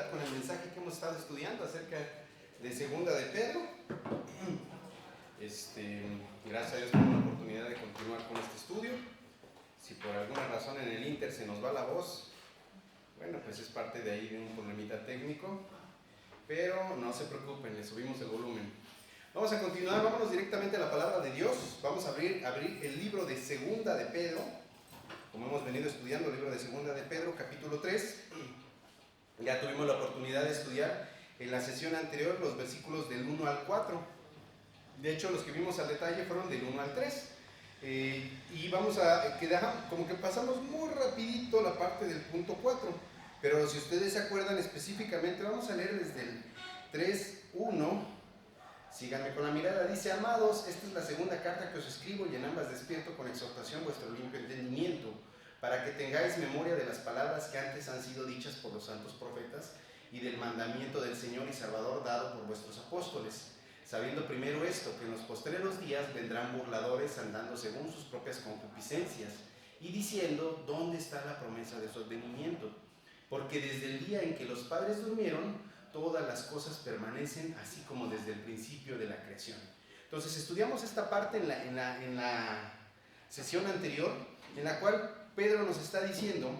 continuidad con el mensaje que hemos estado estudiando acerca de Segunda de Pedro. Gracias a Dios por la oportunidad de continuar con este estudio. Si por alguna razón en el Inter se nos va la voz, bueno, pues es parte de ahí de un problemita técnico, pero no se preocupen, le subimos el volumen. Vamos a continuar, vámonos directamente a la palabra de Dios. Vamos a abrir el libro de Segunda de Pedro, como hemos venido estudiando el libro de Segunda de Pedro, capítulo 3. Ya tuvimos la oportunidad de estudiar en la sesión anterior los versículos del 1 al 4. De hecho, los que vimos al detalle fueron del 1 al 3. Y vamos a quedar, como que pasamos muy rapidito la parte del punto 4. Pero si ustedes se acuerdan específicamente, vamos a leer desde el 3:1. Síganme con la mirada. Dice: amados, esta es la segunda carta que os escribo, y en ambas despierto con exhortación vuestro limpio entendimiento, para que tengáis memoria de las palabras que antes han sido dichas por los santos profetas, y del mandamiento del Señor y Salvador dado por vuestros apóstoles, sabiendo primero esto, que en los postreros días vendrán burladores andando según sus propias concupiscencias, y diciendo: ¿dónde está la promesa de su advenimiento? Porque desde el día en que los padres durmieron, todas las cosas permanecen así como desde el principio de la creación. Entonces estudiamos esta parte en la sesión anterior, en la cual Pedro nos está diciendo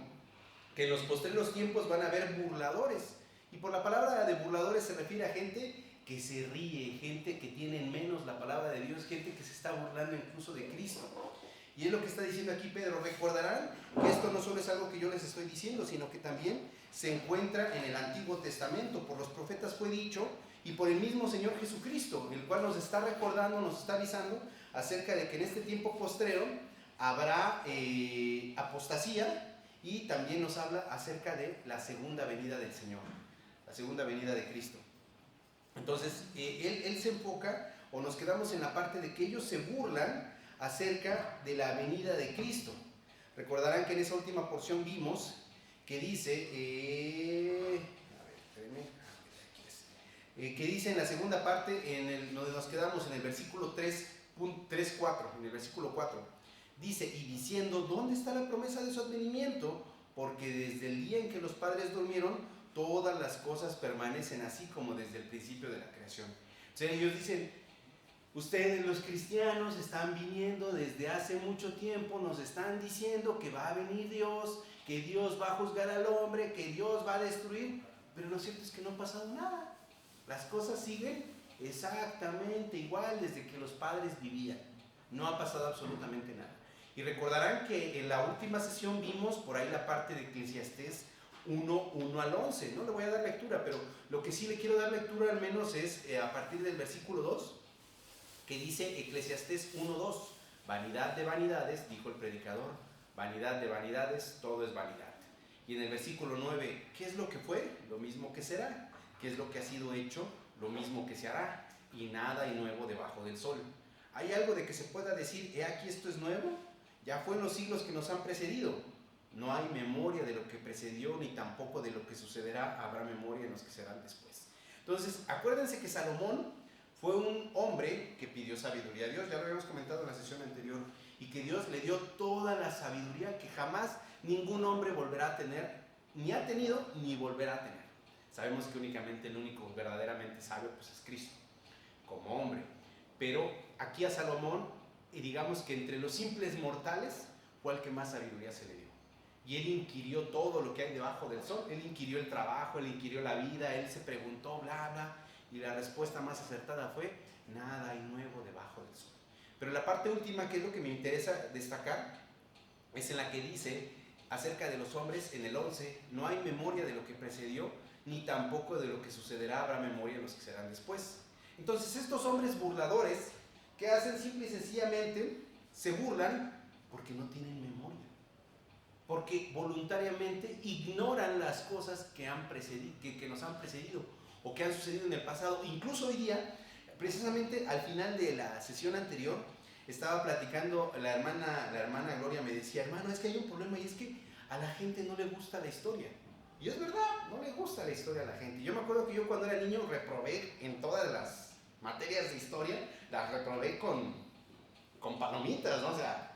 que en los postreros tiempos van a haber burladores. Y por la palabra de burladores se refiere a gente que se ríe, gente que tiene en menos la palabra de Dios, gente que se está burlando incluso de Cristo. Y es lo que está diciendo aquí Pedro. Recordarán que esto no solo es algo que yo les estoy diciendo, sino que también se encuentra en el Antiguo Testamento. Por los profetas fue dicho, y por el mismo Señor Jesucristo, el cual nos está recordando, nos está avisando acerca de que en este tiempo postrero habrá apostasía, y también nos habla acerca de la segunda venida del Señor, la segunda venida de Cristo. Entonces, él se enfoca, o nos quedamos en la parte de que ellos se burlan acerca de la venida de Cristo. Recordarán que en esa última porción vimos que dice, que dice en la segunda parte, donde nos quedamos en el versículo 3:4, en el versículo 4, dice: y diciendo, ¿dónde está la promesa de su advenimiento? Porque desde el día en que los padres durmieron, todas las cosas permanecen así como desde el principio de la creación. O sea, ellos dicen: ustedes los cristianos están viniendo desde hace mucho tiempo, nos están diciendo que va a venir Dios, que Dios va a juzgar al hombre, que Dios va a destruir, pero lo cierto es que no ha pasado nada. Las cosas siguen exactamente igual desde que los padres vivían. No ha pasado absolutamente nada. Y recordarán que en la última sesión vimos por ahí la parte de Eclesiastés 1 al 11. No le voy a dar lectura, pero lo que sí le quiero dar lectura al menos es a partir del versículo 2, que dice Eclesiastés 1:2: vanidad de vanidades, dijo el predicador, vanidad de vanidades, todo es vanidad. Y en el versículo 9, ¿qué es lo que fue? Lo mismo que será. ¿Qué es lo que ha sido hecho? Lo mismo que se hará. Y nada hay nuevo debajo del sol. ¿Hay algo de que se pueda decir, he aquí esto es nuevo? Ya fue en los siglos que nos han precedido. No hay memoria de lo que precedió, ni tampoco de lo que sucederá habrá memoria en los que serán después. Entonces, acuérdense que Salomón fue un hombre que pidió sabiduría a Dios, ya lo habíamos comentado en la sesión anterior, y que Dios le dio toda la sabiduría que jamás ningún hombre volverá a tener, ni ha tenido, ni volverá a tener. Sabemos que únicamente el único verdaderamente sabio pues es Cristo, como hombre. Pero aquí a Salomón, y digamos que entre los simples mortales, fue el que más sabiduría se le dio. Y él inquirió todo lo que hay debajo del sol, él inquirió el trabajo, él inquirió la vida, él se preguntó, bla, bla, y la respuesta más acertada fue: nada hay nuevo debajo del sol. Pero la parte última, que es lo que me interesa destacar, es en la que dice acerca de los hombres en el 11: no hay memoria de lo que precedió, ni tampoco de lo que sucederá habrá memoria de los que serán después. Entonces estos hombres burladores, ¿qué hacen? Simple y sencillamente se burlan porque no tienen memoria, porque voluntariamente ignoran las cosas que nos han precedido o que han sucedido en el pasado. Incluso hoy día, precisamente al final de la sesión anterior, estaba platicando la hermana Gloria, me decía: hermano, es que hay un problema, y es que a la gente no le gusta la historia. Y es verdad, no le gusta la historia a la gente. Yo me acuerdo que yo cuando era niño reprobé en todas las materias de historia, las reprobé con palomitas, ¿no? O sea,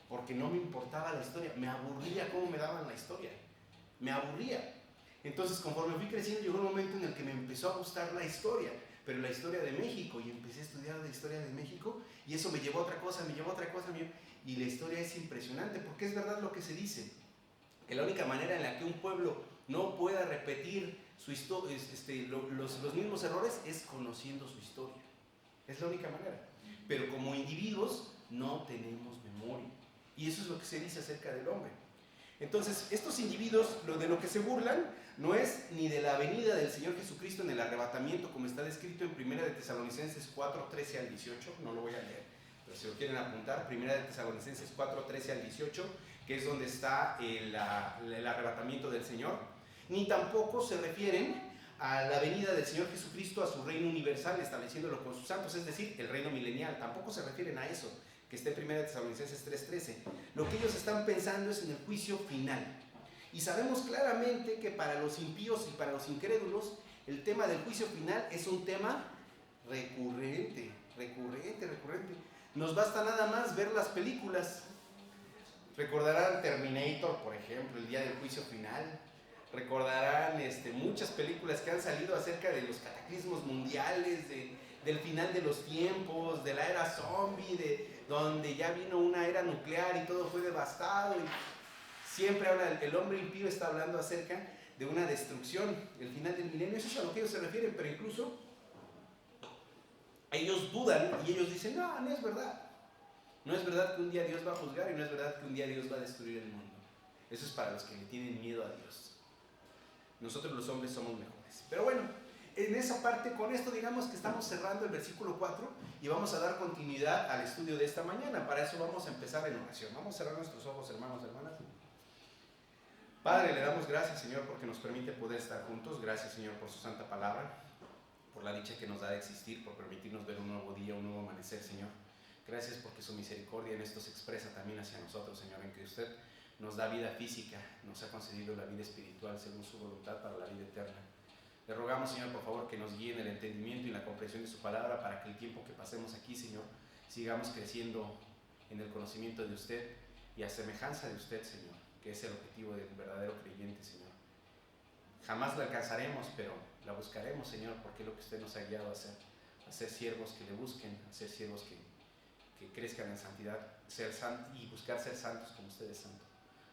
porque no me importaba la historia, me aburría cómo me daban la historia, me aburría. Entonces, conforme fui creciendo, llegó un momento en el que me empezó a gustar la historia, pero la historia de México, y empecé a estudiar la historia de México, y eso me llevó a otra cosa, y la historia es impresionante, porque es verdad lo que se dice, que la única manera en la que un pueblo no pueda repetir su los mismos errores es conociendo su historia. Es la única manera. Pero como individuos no tenemos memoria. Y eso es lo que se dice acerca del hombre. Entonces, estos individuos, de lo que se burlan, no es ni de la venida del Señor Jesucristo en el arrebatamiento, como está descrito en 1 de Tesalonicenses 4, 13 al 18, no lo voy a leer, pero si lo quieren apuntar, 1 de Tesalonicenses 4, 13 al 18, que es donde está el arrebatamiento del Señor, ni tampoco se refieren a la venida del Señor Jesucristo a su reino universal, estableciéndolo con sus santos, es decir, el reino milenial, tampoco se refieren a eso, que está en 1 de Tesalonicenses 3:13. Lo que ellos están pensando es en el juicio final. Y sabemos claramente que para los impíos y para los incrédulos, el tema del juicio final es un tema recurrente. Nos basta nada más ver las películas. Recordarán Terminator, por ejemplo, el día del juicio final. Recordarán muchas películas que han salido acerca de los cataclismos mundiales, del final de los tiempos, de la era zombie, donde ya vino una era nuclear y todo fue devastado. Y siempre habla, el hombre impío está hablando acerca de una destrucción, el final del milenio. Eso es a lo que ellos se refieren, pero incluso ellos dudan y ellos dicen, no, no es verdad. No es verdad que un día Dios va a juzgar y no es verdad que un día Dios va a destruir el mundo. Eso es para los que le tienen miedo a Dios. Nosotros los hombres somos mejores. Pero bueno, en esa parte, con esto digamos que estamos cerrando el versículo 4 y vamos a dar continuidad al estudio de esta mañana. Para eso vamos a empezar en oración. Vamos a cerrar nuestros ojos, hermanos, hermanas. Padre, le damos gracias, Señor, porque nos permite poder estar juntos. Gracias, Señor, por su santa palabra, por la dicha que nos da de existir, por permitirnos ver un nuevo día, un nuevo amanecer, Señor. Gracias porque su misericordia en esto se expresa también hacia nosotros, Señor, en que usted nos da vida física, nos ha concedido la vida espiritual según su voluntad para la vida eterna. Le rogamos, Señor, por favor, que nos guíe en el entendimiento y la comprensión de su palabra para que el tiempo que pasemos aquí, Señor, sigamos creciendo en el conocimiento de usted y a semejanza de usted, Señor, que es el objetivo del verdadero creyente, Señor. Jamás la alcanzaremos, pero la buscaremos, Señor, porque es lo que usted nos ha guiado a ser siervos que le busquen, a ser siervos que crezcan en santidad, y buscar ser santos como usted es santo.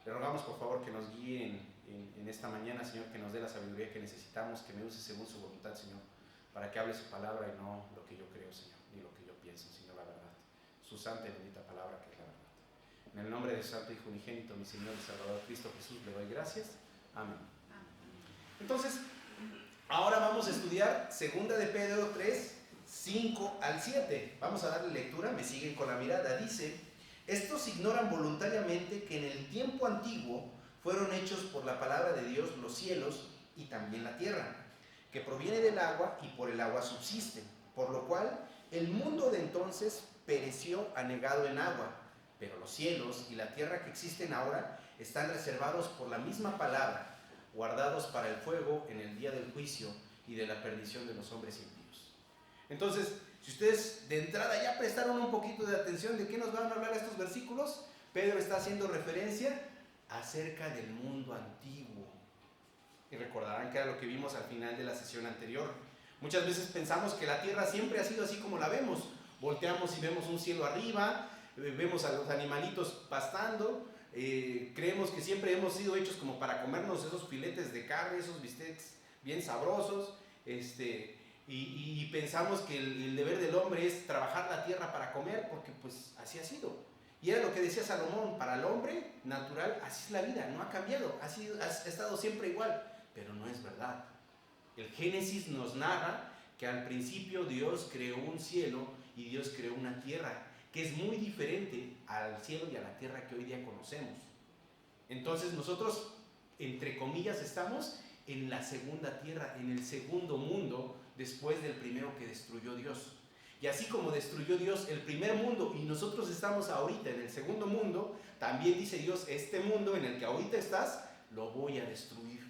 Le rogamos por favor que nos guíe en esta mañana, Señor, que nos dé la sabiduría que necesitamos, que me use según su voluntad, Señor, para que hable su palabra y no lo que yo creo, Señor, ni lo que yo pienso, sino la verdad, su santa y bendita palabra que es la verdad. En el nombre de su santo Hijo unigénito, mi Señor y Salvador Cristo Jesús, le doy gracias. Amén. Entonces, ahora vamos a estudiar 2 de Pedro 3, 5 al 7. Vamos a darle lectura, me siguen con la mirada. Dice: estos ignoran voluntariamente que en el tiempo antiguo fueron hechos por la palabra de Dios los cielos y también la tierra, que proviene del agua y por el agua subsiste, por lo cual el mundo de entonces pereció anegado en agua, pero los cielos y la tierra que existen ahora están reservados por la misma palabra, guardados para el fuego en el día del juicio y de la perdición de los hombres impíos. Entonces, si ustedes de entrada ya prestaron un poquito de atención de qué nos van a hablar estos versículos, Pedro está haciendo referencia acerca del mundo antiguo. Y recordarán que era lo que vimos al final de la sesión anterior. Muchas veces pensamos que la tierra siempre ha sido así como la vemos. Volteamos y vemos un cielo arriba, vemos a los animalitos pastando, creemos que siempre hemos sido hechos como para comernos esos filetes de carne, esos bistecs bien sabrosos, y pensamos que el deber del hombre es trabajar la tierra para comer, porque pues así ha sido. Y era lo que decía Salomón: para el hombre natural así es la vida, no ha cambiado, ha estado siempre igual, pero no es verdad. El Génesis nos narra que al principio Dios creó un cielo y Dios creó una tierra, que es muy diferente al cielo y a la tierra que hoy día conocemos. Entonces nosotros, entre comillas, estamos en la segunda tierra, en el segundo mundo, después del primero que destruyó Dios. Y así como destruyó Dios el primer mundo y nosotros estamos ahorita en el segundo mundo, también dice Dios: este mundo en el que ahorita estás, lo voy a destruir,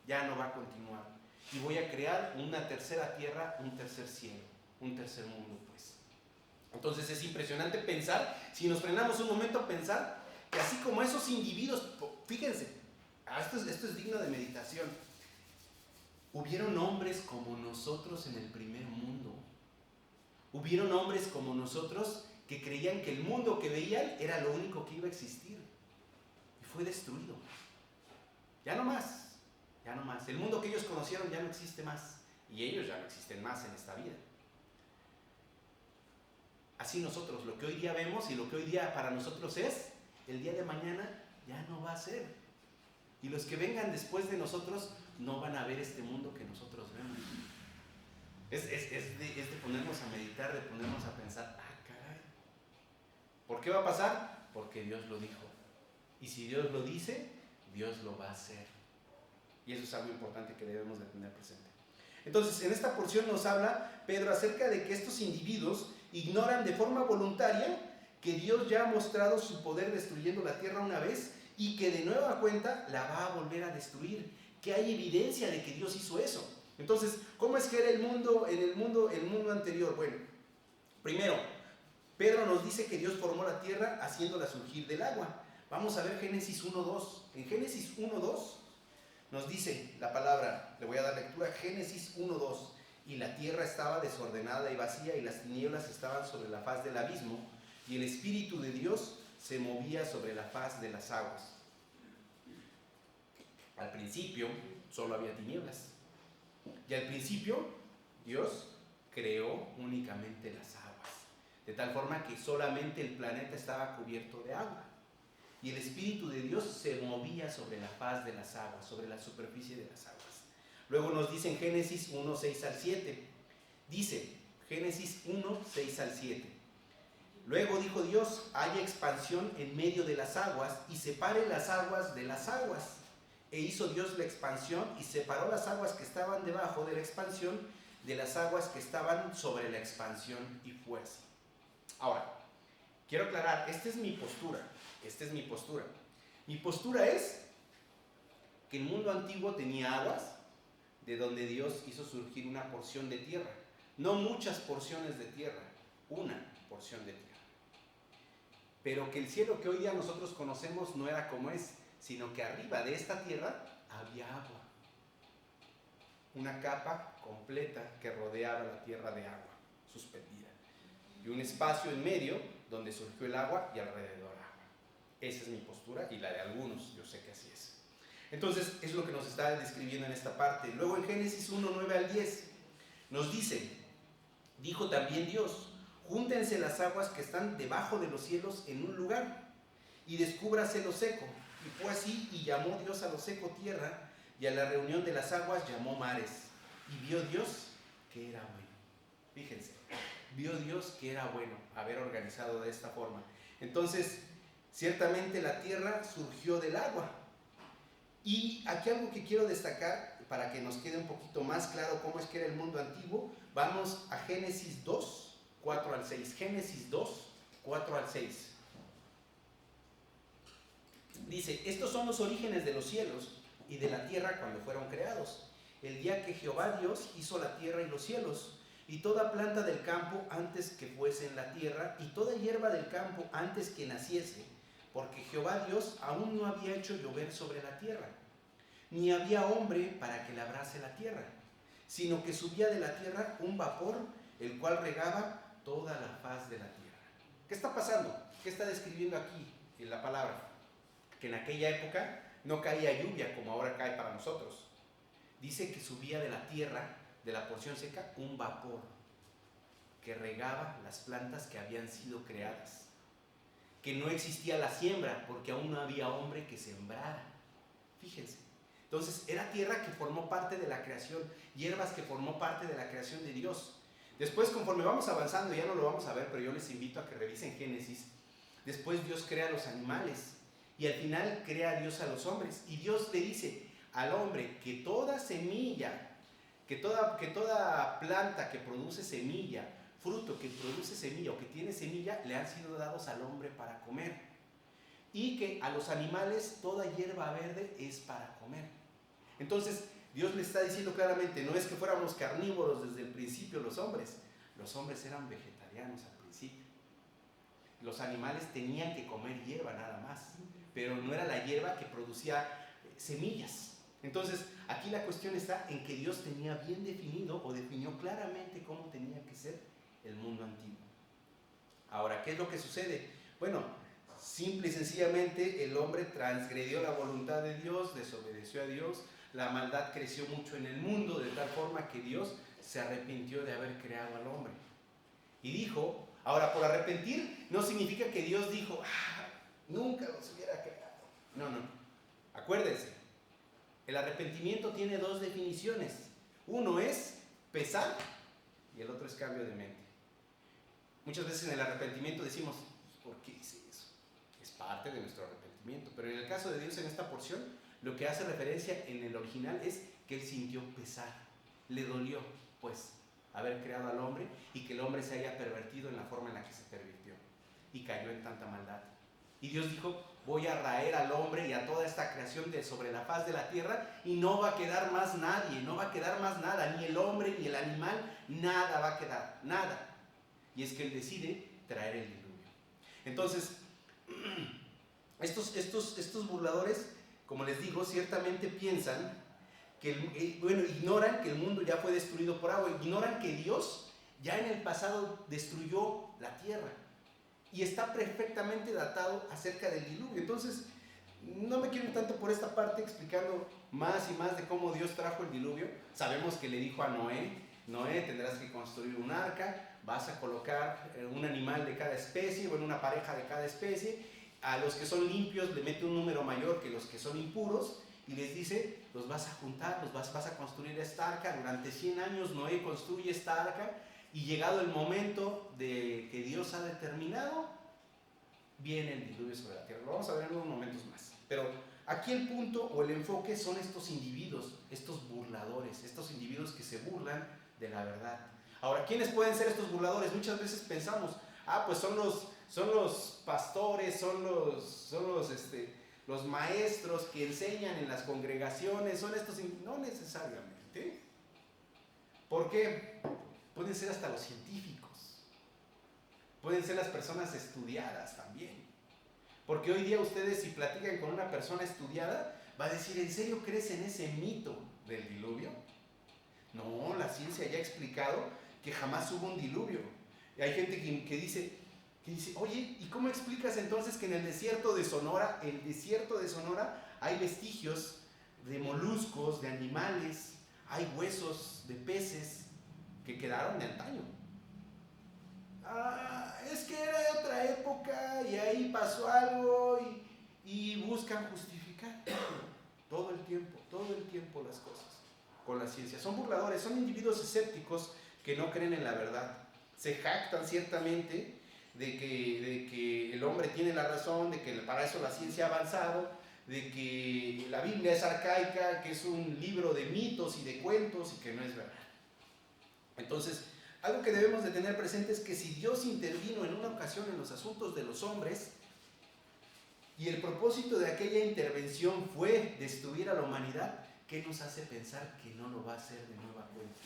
ya no va a continuar, y voy a crear una tercera tierra, un tercer cielo, un tercer mundo, pues. Entonces es impresionante pensar, si nos frenamos un momento a pensar, que así como esos individuos, fíjense, esto es digno de meditación. hubieron hombres como nosotros en el primer mundo. Hubieron hombres como nosotros que creían que el mundo que veían era lo único que iba a existir. Y fue destruido. Ya no más, ya no más. El mundo que ellos conocieron ya no existe más. Y ellos ya no existen más en esta vida. Así nosotros, lo que hoy día vemos y lo que hoy día para nosotros es, el día de mañana ya no va a ser. Y los que vengan después de nosotros no van a ver este mundo que nosotros vemos. Es de ponernos a meditar, de ponernos a pensar, caray, ¿por qué va a pasar? Porque Dios lo dijo. Y si Dios lo dice, Dios lo va a hacer. Y eso es algo importante que debemos de tener presente. Entonces, en esta porción nos habla Pedro acerca de que estos individuos ignoran de forma voluntaria que Dios ya ha mostrado su poder destruyendo la tierra una vez y que de nueva cuenta la va a volver a destruir. Que hay evidencia de que Dios hizo eso. Entonces, ¿cómo es que era el mundo anterior? Bueno, primero, Pedro nos dice que Dios formó la tierra haciéndola surgir del agua. Vamos a ver Génesis 1:2. En Génesis 1:2 nos dice la palabra, le voy a dar lectura, Génesis 1:2. Y la tierra estaba desordenada y vacía, y las tinieblas estaban sobre la faz del abismo, y el Espíritu de Dios se movía sobre la faz de las aguas. Al principio solo había tinieblas. Y al principio Dios creó únicamente las aguas, de tal forma que solamente el planeta estaba cubierto de agua. Y el Espíritu de Dios se movía sobre la faz de las aguas, sobre la superficie de las aguas. Luego nos dice en Génesis 1:6 al 7. Dice, Génesis 1:6 al 7. Luego dijo Dios, haya expansión en medio de las aguas y separe las aguas de las aguas. E hizo Dios la expansión y separó las aguas que estaban debajo de la expansión de las aguas que estaban sobre la expansión, y fue así. Ahora, quiero aclarar, esta es mi postura. Mi postura es que el mundo antiguo tenía aguas, de donde Dios hizo surgir una porción de tierra. No muchas porciones de tierra, una porción de tierra. Pero que el cielo que hoy día nosotros conocemos no era como es, sino que arriba de esta tierra había agua. Una capa completa que rodeaba la tierra de agua, suspendida. Y un espacio en medio donde surgió el agua y alrededor agua. Esa es mi postura y la de algunos, yo sé que así es. Entonces, es lo que nos está describiendo en esta parte. Luego en Génesis 1:9 al 10 nos dice, dijo también Dios, júntense las aguas que están debajo de los cielos en un lugar y descúbrase lo seco. Y fue así, y llamó Dios a lo seco tierra, y a la reunión de las aguas llamó mares. Y vio Dios que era bueno. Fíjense, vio Dios que era bueno haber organizado de esta forma. Entonces, ciertamente la tierra surgió del agua. Y aquí algo que quiero destacar, para que nos quede un poquito más claro cómo es que era el mundo antiguo, vamos a Génesis 2, 4 al 6. Génesis 2, 4 al 6. Dice, estos son los orígenes de los cielos y de la tierra cuando fueron creados. El día que Jehová Dios hizo la tierra y los cielos, y toda planta del campo antes que fuese en la tierra, y toda hierba del campo antes que naciese, porque Jehová Dios aún no había hecho llover sobre la tierra, ni había hombre para que labrase la tierra, sino que subía de la tierra un vapor, el cual regaba toda la faz de la tierra. ¿Qué está pasando? ¿Qué está describiendo aquí en la palabra? Que en aquella época no caía lluvia como ahora cae para nosotros. Dice que subía de la tierra, de la porción seca, un vapor que regaba las plantas que habían sido creadas. Que no existía la siembra porque aún no había hombre que sembrara. Fíjense. Entonces era tierra que formó parte de la creación, hierbas que formó parte de la creación de Dios. Después, conforme vamos avanzando, ya no lo vamos a ver, pero yo les invito a que revisen Génesis. Después Dios crea a los animales y al final crea a Dios a los hombres. Y Dios le dice al hombre que toda semilla, que toda planta que produce semilla, fruto que produce semilla o que tiene semilla, le han sido dados al hombre para comer. Y que a los animales toda hierba verde es para comer. Entonces Dios le está diciendo claramente, no es que fuéramos carnívoros desde el principio los hombres eran vegetarianos al principio. Los animales tenían que comer hierba nada más, pero no era la hierba que producía semillas. Entonces, aquí la cuestión está en que Dios tenía bien definido o definió claramente cómo tenía que ser el mundo antiguo. Ahora, ¿qué es lo que sucede? Bueno, simple y sencillamente el hombre transgredió la voluntad de Dios, desobedeció a Dios, la maldad creció mucho en el mundo de tal forma que Dios se arrepintió de haber creado al hombre. Y dijo, ahora por arrepentir no significa que Dios dijo, nunca los hubiera creado. No, no. Acuérdense, el arrepentimiento tiene dos definiciones. Uno es pesar y el otro es cambio de mente. Muchas veces en el arrepentimiento decimos, ¿por qué hice eso? Es parte de nuestro arrepentimiento. Pero en el caso de Dios en esta porción, lo que hace referencia en el original es que Él sintió pesar. Le dolió, pues, haber creado al hombre y que el hombre se haya pervertido en la forma en la que se pervirtió y cayó en tanta maldad. Y Dios dijo, voy a raer al hombre y a toda esta creación de sobre la faz de la tierra y no va a quedar más nadie, no va a quedar más nada, ni el hombre ni el animal, nada va a quedar, nada. Y es que Él decide traer el diluvio. Entonces, estos burladores, como les digo, ciertamente piensan que, ignoran que el mundo ya fue destruido por agua, ignoran que Dios ya en el pasado destruyó la tierra y está perfectamente datado acerca del diluvio. Entonces, no me quiero ir tanto por esta parte explicando más y más de cómo Dios trajo el diluvio. Sabemos que le dijo a Noé, tendrás que construir un arca, vas a colocar un animal de cada especie, una pareja de cada especie, a los que son limpios le mete un número mayor que los que son impuros, y les dice, los vas a juntar, vas a construir esta arca. Durante 100 años Noé construye esta arca, y llegado el momento de que Dios ha determinado, viene el diluvio sobre la tierra. Lo vamos a ver en unos momentos más. Pero aquí el punto o el enfoque son estos individuos, estos burladores, estos individuos que se burlan de la verdad. Ahora, ¿quiénes pueden ser estos burladores? Muchas veces pensamos, pues son los pastores, son los maestros que enseñan en las congregaciones, son estos. No necesariamente. ¿Por qué? Pueden ser hasta los científicos, pueden ser las personas estudiadas también. Porque hoy día ustedes, si platican con una persona estudiada, va a decir, ¿en serio crees en ese mito del diluvio? No, la ciencia ya ha explicado que jamás hubo un diluvio. Y hay gente que dice, oye, ¿y cómo explicas entonces que en el desierto de Sonora hay vestigios de moluscos, de animales, hay huesos de peces que quedaron de antaño? Es que era de otra época y ahí pasó algo y buscan justificar todo el tiempo las cosas con la ciencia. Son burladores, son individuos escépticos que no creen en la verdad. Se jactan ciertamente de que el hombre tiene la razón, de que para eso la ciencia ha avanzado, de que la Biblia es arcaica, que es un libro de mitos y de cuentos y que no es verdad. Entonces, algo que debemos de tener presente es que si Dios intervino en una ocasión en los asuntos de los hombres y el propósito de aquella intervención fue destruir a la humanidad, ¿qué nos hace pensar que no lo va a hacer de nueva cuenta?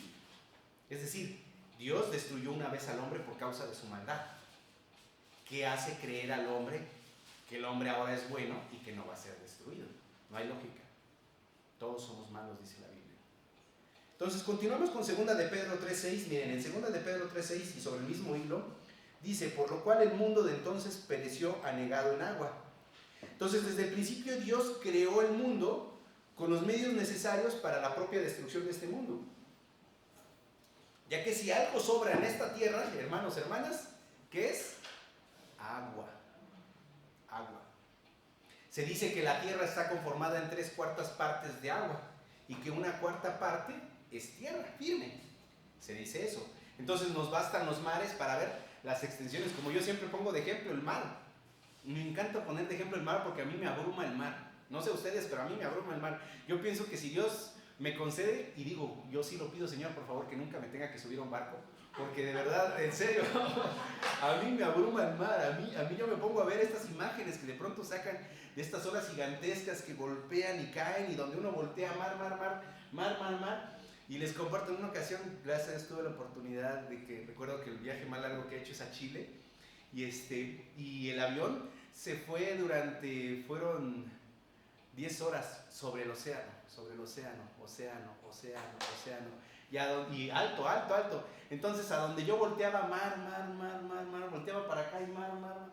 Es decir, Dios destruyó una vez al hombre por causa de su maldad. ¿Qué hace creer al hombre que el hombre ahora es bueno y que no va a ser destruido? No hay lógica. Todos somos malos, dice la Biblia. Entonces, continuamos con 2 de Pedro 3:6. Miren, en 2 de Pedro 3:6 y sobre el mismo hilo, dice, por lo cual el mundo de entonces pereció anegado en agua. Entonces, desde el principio Dios creó el mundo con los medios necesarios para la propia destrucción de este mundo. Ya que si algo sobra en esta tierra, hermanos, hermanas, ¿qué es? Agua. Agua. Se dice que la tierra está conformada en 3/4 partes de agua y que 1/4 parte es tierra firme. Se dice eso. Entonces nos bastan los mares para ver las extensiones. Como yo siempre pongo de ejemplo el mar. Me encanta poner de ejemplo el mar porque a mí me abruma el mar. No sé ustedes, pero a mí me abruma el mar. Yo pienso que si Dios me concede, y digo, yo sí lo pido, Señor, por favor, que nunca me tenga que subir a un barco, porque de verdad, en serio, a mí me abruma el mar. A mí yo me pongo a ver estas imágenes que de pronto sacan de estas olas gigantescas que golpean y caen, y donde uno voltea mar, y les comparto en una ocasión, gracias a Dios tuve la oportunidad de que, recuerdo que el viaje más largo que he hecho es a Chile, y el avión se fue fueron 10 horas sobre el océano. sobre el océano, océano, océano, océano. Y alto, alto, alto. Entonces a donde yo volteaba, mar, mar, mar, mar, mar, volteaba para acá y mar, mar, mar.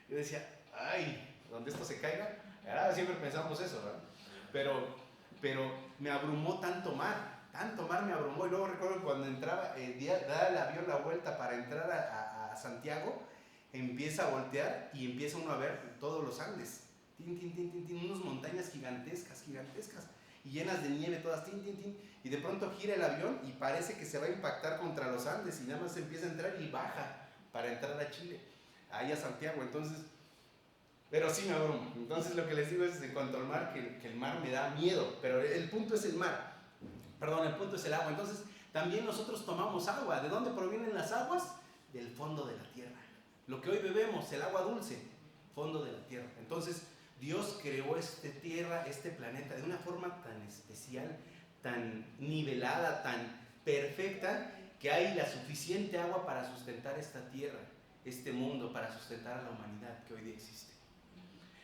Yo decía, ay, donde esto se caiga. Ahora siempre pensamos eso, ¿verdad? Pero me abrumó tanto mar me abrumó. Y luego recuerdo cuando entraba, da el avión la vuelta para entrar a Santiago, empieza a voltear y empieza uno a ver todos los Andes. Tin, tin, tin, tin, tin, unas montañas gigantescas, gigantescas, y llenas de nieve todas, tin, tin, tin, y de pronto gira el avión y parece que se va a impactar contra los Andes y nada más empieza a entrar y baja para entrar a Chile, ahí a Santiago. Entonces, pero sí me abrumo. Entonces lo que les digo es en cuanto al mar, que el mar me da miedo, pero el punto es el mar, perdón, el punto es el agua. Entonces también nosotros tomamos agua. ¿De dónde provienen las aguas? Del fondo de la tierra. Lo que hoy bebemos, el agua dulce, fondo de la tierra. Entonces Dios creó esta tierra, este planeta, de una forma tan especial, tan nivelada, tan perfecta, que hay la suficiente agua para sustentar esta tierra, este mundo, para sustentar a la humanidad que hoy día existe.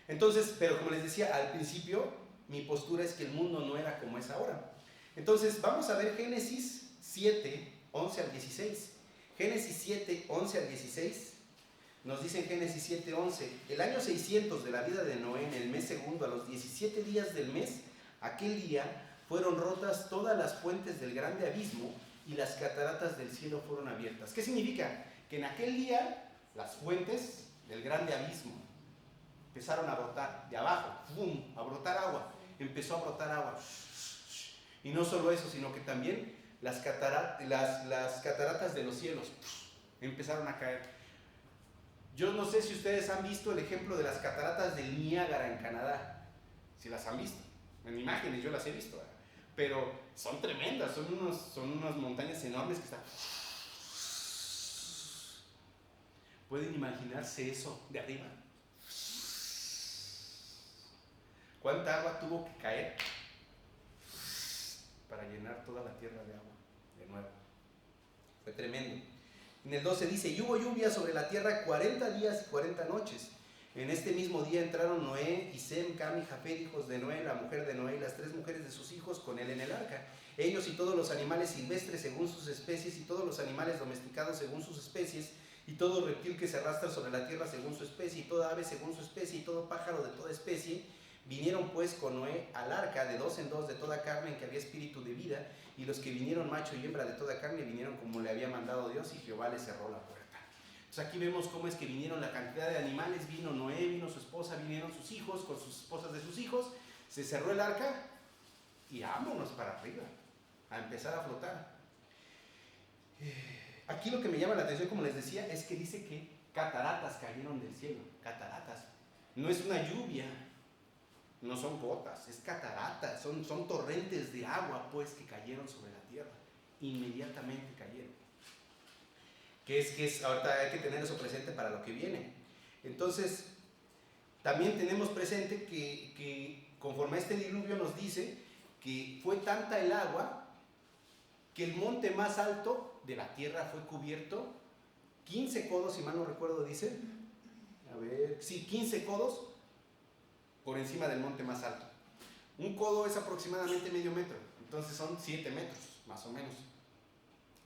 Entonces, pero como les decía al principio, mi postura es que el mundo no era como es ahora. Entonces, vamos a ver Génesis 7, 11 al 16. Génesis 7, 11 al 16. Nos dice en Génesis 7, 11, el año 600 de la vida de Noé, en el mes segundo, a los 17 días del mes, aquel día fueron rotas todas las fuentes del grande abismo y las cataratas del cielo fueron abiertas. ¿Qué significa? Que en aquel día las fuentes del grande abismo empezaron a brotar, de abajo, ¡fum!, a brotar agua, empezó a brotar agua. Y no solo eso, sino que también las cataratas de los cielos empezaron a caer. Yo no sé si ustedes han visto el ejemplo de las cataratas del Niágara en Canadá, si las han visto, en imágenes yo las he visto, ¿verdad? Pero son tremendas, son unas montañas enormes que están... ¿Pueden imaginarse eso de arriba? ¿Cuánta agua tuvo que caer para llenar toda la tierra de agua de nuevo? Fue tremendo. En el 12 dice, y hubo lluvia sobre la tierra 40 días y 40 noches. En este mismo día entraron Noé y Sem, Cam y Jafet, hijos de Noé, la mujer de Noé y las 3 mujeres de sus hijos con él en el arca. Ellos y todos los animales silvestres según sus especies y todos los animales domesticados según sus especies y todo reptil que se arrastra sobre la tierra según su especie y toda ave según su especie y todo pájaro de toda especie. Vinieron pues con Noé al arca de 2 en 2 de toda carne en que había espíritu de vida, y los que vinieron macho y hembra de toda carne vinieron como le había mandado Dios, y Jehová les cerró la puerta. Entonces aquí vemos cómo es que vinieron la cantidad de animales, vino Noé, vino su esposa, vinieron sus hijos con sus esposas de sus hijos, se cerró el arca y vámonos para arriba, a empezar a flotar. Aquí lo que me llama la atención, como les decía, es que dice que cataratas cayeron del cielo, cataratas. No es una lluvia, no son gotas, es cataratas, son torrentes de agua pues que cayeron sobre la tierra, inmediatamente cayeron. Ahorita hay que tener eso presente para lo que viene. Entonces, también tenemos presente que conforme a este diluvio nos dice que fue tanta el agua que el monte más alto de la tierra fue cubierto 15 codos, si mal no recuerdo dice, 15 codos por encima del monte más alto. Un codo es aproximadamente medio metro, entonces son 7 metros, más o menos.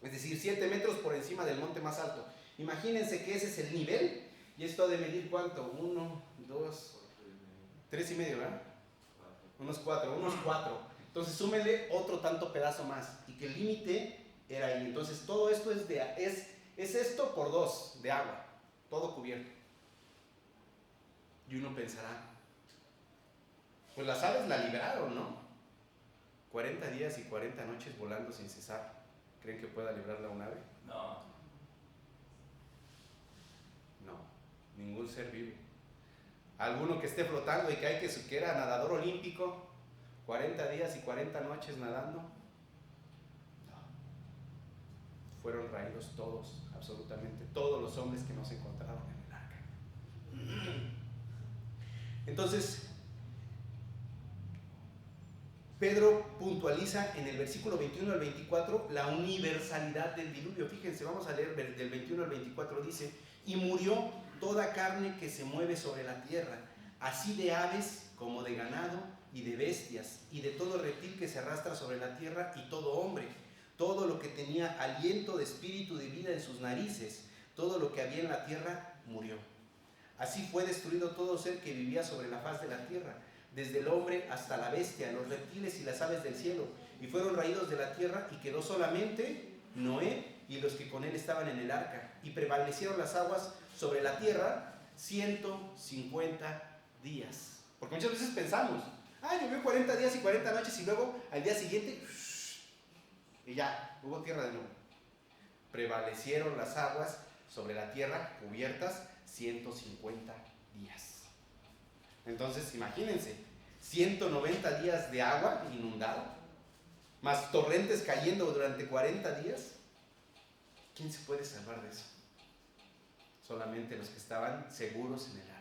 Es decir, 7 metros por encima del monte más alto. Imagínense que ese es el nivel, y esto ha de medir ¿cuánto? 1, 2, 3 y medio, ¿verdad? Unos 4. Entonces súmenle otro tanto pedazo más, y que el límite era ahí. Entonces todo esto es esto por 2 de agua, todo cubierto. Y uno pensará, pues las aves la libraron, ¿no? 40 días y 40 noches volando sin cesar. ¿Creen que pueda librarla un ave? No. No, ningún ser vivo. Alguno que esté flotando y que era nadador olímpico, 40 días y 40 noches nadando. No. Fueron raídos todos, absolutamente todos los hombres que no se encontraron en el arca. Entonces, Pedro puntualiza en el versículo 21 al 24 la universalidad del diluvio. Fíjense, vamos a leer del 21 al 24, dice, y murió toda carne que se mueve sobre la tierra, así de aves como de ganado, y de bestias, y de todo reptil que se arrastra sobre la tierra, y todo hombre, todo lo que tenía aliento de espíritu de vida en sus narices, todo lo que había en la tierra murió. Así fue destruido todo ser que vivía sobre la faz de la tierra, desde el hombre hasta la bestia, los reptiles y las aves del cielo, y fueron raídos de la tierra, y quedó solamente Noé y los que con él estaban en el arca, y prevalecieron las aguas sobre la tierra 150 días. Porque muchas veces pensamos, llovió 40 días y 40 noches, y luego al día siguiente, y ya, hubo tierra de nuevo. Prevalecieron las aguas sobre la tierra cubiertas 150 días. Entonces, imagínense, 190 días de agua inundada, más torrentes cayendo durante 40 días. ¿Quién se puede salvar de eso? Solamente los que estaban seguros en el arca.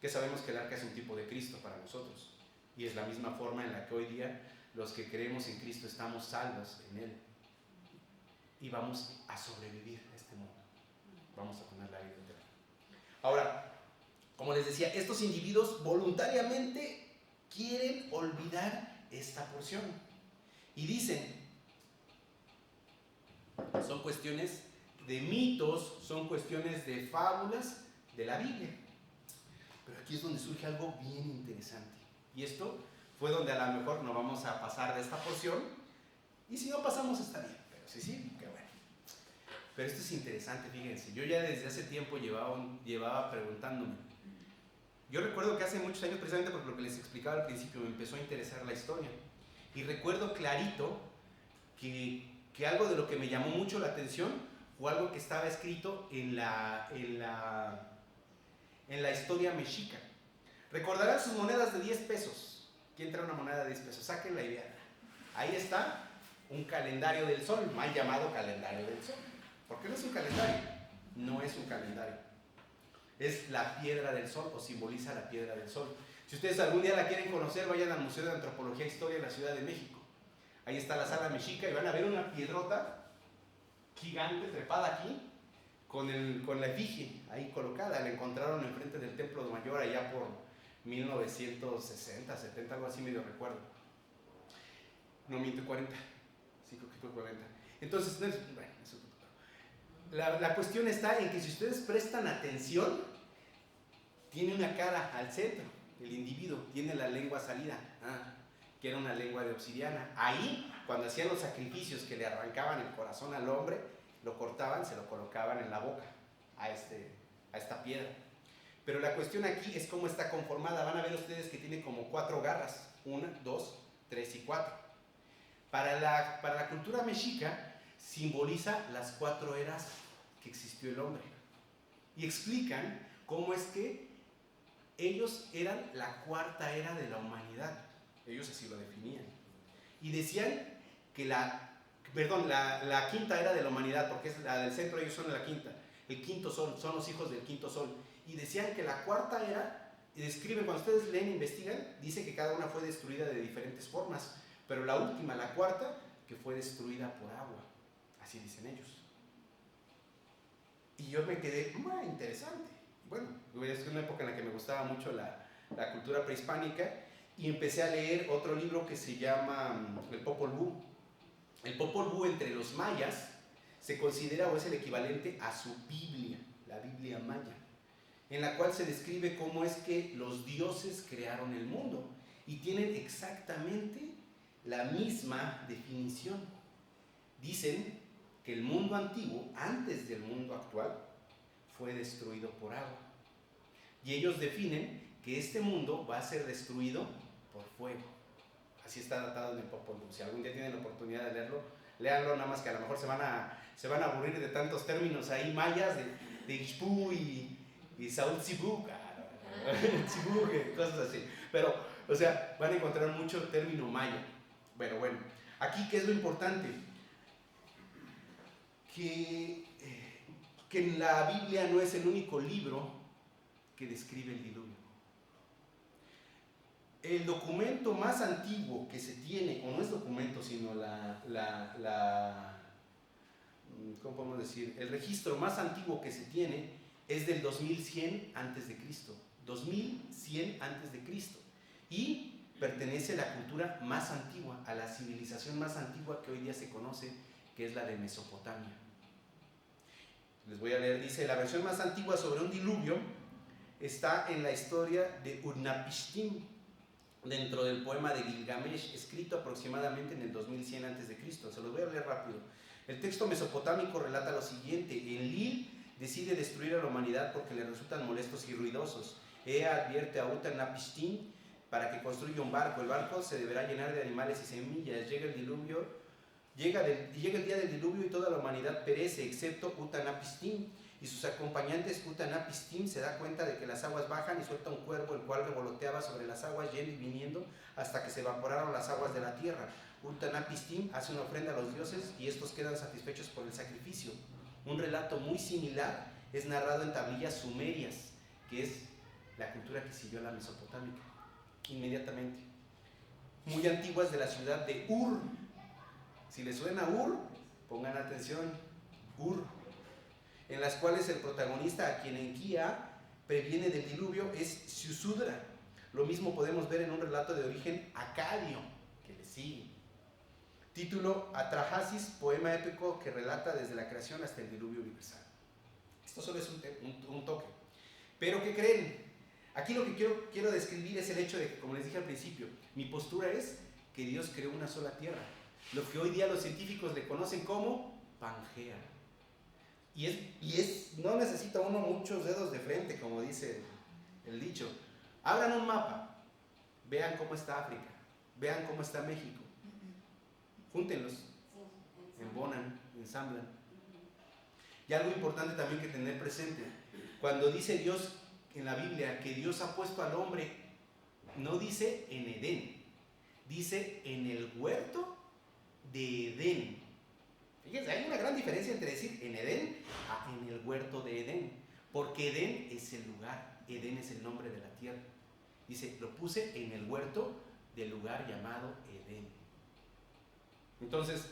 Que sabemos que el arca es un tipo de Cristo para nosotros. Y es la misma forma en la que hoy día los que creemos en Cristo estamos salvos en Él. Y vamos a sobrevivir a este mundo. Vamos a tener la vida eterna. Ahora, como les decía, estos individuos voluntariamente quieren olvidar esta porción. Y dicen, son cuestiones de mitos, son cuestiones de fábulas de la Biblia. Pero aquí es donde surge algo bien interesante. Y esto fue donde a lo mejor no vamos a pasar de esta porción. Y si no pasamos está bien, pero sí, qué bueno. Pero esto es interesante, fíjense. Yo ya desde hace tiempo llevaba preguntándome. Yo recuerdo que hace muchos años, precisamente por lo que les explicaba al principio, me empezó a interesar la historia. Y recuerdo clarito que algo de lo que me llamó mucho la atención fue algo que estaba escrito en la historia mexica. Recordarán sus monedas de 10 pesos. ¿Quién trae una moneda de 10 pesos? Sáquenla y veanla. Ahí está un calendario del sol, mal llamado calendario del sol. ¿Por qué no es un calendario? No es un calendario. Es la piedra del sol, o simboliza la piedra del sol. Si ustedes algún día la quieren conocer, vayan al Museo de Antropología e Historia de la Ciudad de México. Ahí está la sala mexica y van a ver una piedrota gigante trepada aquí con la efigie ahí colocada. La encontraron enfrente del Templo Mayor allá por 1960, 70, algo así medio recuerdo. No miento, 40. Sí, creo que fue 40. Entonces, bueno, eso. La cuestión está en que si ustedes prestan atención, tiene una cara al centro, el individuo, tiene la lengua salida, que era una lengua de obsidiana. Ahí, cuando hacían los sacrificios que le arrancaban el corazón al hombre, lo cortaban, se lo colocaban en la boca a esta piedra. Pero la cuestión aquí es cómo está conformada. Van a ver ustedes que tiene como 4 garras, 1, 2, 3 y 4. Para la cultura mexica simboliza las 4 eras que existió el hombre. Y explican cómo es que ellos eran la 4ª era de la humanidad. Ellos así lo definían. Y decían que la 5ª era de la humanidad, porque es la del centro, ellos son la 5ª. El 5º sol, son los hijos del 5º sol. Y decían que la 4ª era, y describen, cuando ustedes leen e investigan, dice que cada una fue destruida de diferentes formas. Pero la última, la 4ª, que fue destruida por agua. Así dicen ellos. Y yo me quedé, muy interesante. Bueno, es una época en la que me gustaba mucho la cultura prehispánica, y empecé a leer otro libro que se llama El Popol Vuh. El Popol Vuh entre los mayas se considera o es el equivalente a su Biblia, la Biblia maya, en la cual se describe cómo es que los dioses crearon el mundo, y tienen exactamente la misma definición. Dicen que el mundo antiguo, antes del mundo actual, fue destruido por agua. Y ellos definen que este mundo va a ser destruido por fuego. Así está datado en el Popol Vuh. Si algún día tienen la oportunidad de leerlo, léanlo, nada más que a lo mejor se van a aburrir de tantos términos ahí mayas, de Ixpú y Saúl Tzibú, cosas así. Pero, o sea, van a encontrar mucho término maya. Pero bueno, aquí, ¿qué es lo importante? Que la Biblia no es el único libro que describe el diluvio. El documento más antiguo que se tiene, o no es documento, sino ¿cómo podemos decir? El registro más antiguo que se tiene es del 2100 a.C. 2100 a.C. y pertenece a la cultura más antigua, a la civilización más antigua que hoy día se conoce, que es la de Mesopotamia. Les voy a leer, dice, la versión más antigua sobre un diluvio está en la historia de Utnapishtim, dentro del poema de Gilgamesh, escrito aproximadamente en el 2100 a.C. Se los voy a leer rápido. El texto mesopotámico relata lo siguiente: Enlil decide destruir a la humanidad porque le resultan molestos y ruidosos. Ea advierte a Utnapishtim para que construya un barco. El barco se deberá llenar de animales y semillas. Llega el día del diluvio y toda la humanidad perece, excepto Utnapishtim y sus acompañantes. Utnapishtim se da cuenta de que las aguas bajan y suelta un cuervo, el cual revoloteaba sobre las aguas, yendo y viniendo hasta que se evaporaron las aguas de la tierra. Utnapishtim hace una ofrenda a los dioses y estos quedan satisfechos por el sacrificio. Un relato muy similar es narrado en tablillas sumerias, que es la cultura que siguió la mesopotámica, inmediatamente. Muy antiguas, de la ciudad de Ur. Si les suena Ur, pongan atención, Ur, en las cuales el protagonista, a quien Enkia previene del diluvio, es Siusudra. Lo mismo podemos ver en un relato de origen acadio, que le sigue. Título: Atrahasis, poema épico que relata desde la creación hasta el diluvio universal. Esto solo es un toque. Pero ¿qué creen? Aquí lo que quiero describir es el hecho de que, como les dije al principio, mi postura es que Dios creó una sola tierra, lo que hoy día los científicos le conocen como Pangea. Y no necesita uno muchos dedos de frente, como dice el dicho. Abran un mapa, vean cómo está África, vean cómo está México, júntenlos, embonan, ensamblan. Y algo importante también que tener presente: cuando dice Dios en la Biblia que Dios ha puesto al hombre, no dice en Edén, dice en el huerto de Edén. Fíjense, hay una gran diferencia entre decir en Edén a en el huerto de Edén, porque Edén es el lugar, Edén es el nombre de la tierra. Dice, lo puse en el huerto del lugar llamado Edén. Entonces,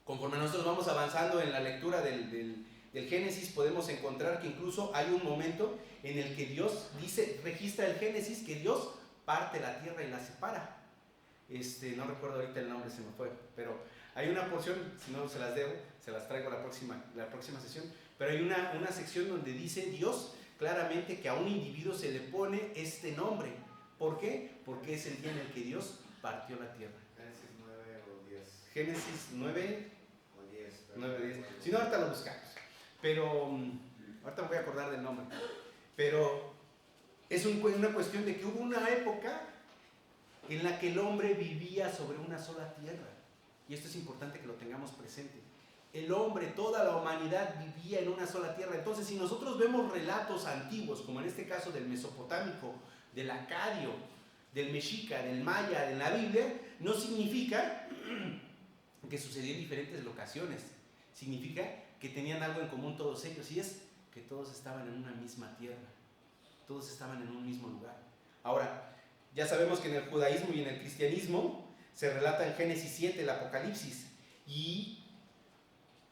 conforme nosotros vamos avanzando en la lectura del Génesis, podemos encontrar que incluso hay un momento en el que Dios registra el Génesis, que Dios parte la tierra y la separa. No recuerdo ahorita el nombre, se me fue, pero hay una porción, si no se las debo, se las traigo la próxima sesión, pero hay una sección donde dice Dios claramente que a un individuo se le pone este nombre. ¿Por qué? Porque es el día en el que Dios partió la tierra. Génesis 9 o 10. Génesis 9 o 10. 9, 10. Si no, ahorita lo buscamos. Pero ahorita me voy a acordar del nombre. Pero es una cuestión de que hubo una época en la que el hombre vivía sobre una sola tierra. Y esto es importante que lo tengamos presente. El hombre, toda la humanidad vivía en una sola tierra. Entonces, si nosotros vemos relatos antiguos, como en este caso del mesopotámico, del acadio, del mexica, del maya, en la Biblia, no significa que sucedió en diferentes locaciones. Significa que tenían algo en común todos ellos, y es que todos estaban en una misma tierra, todos estaban en un mismo lugar. Ahora, ya sabemos que en el judaísmo y en el cristianismo se relata en Génesis 7 el Apocalipsis, y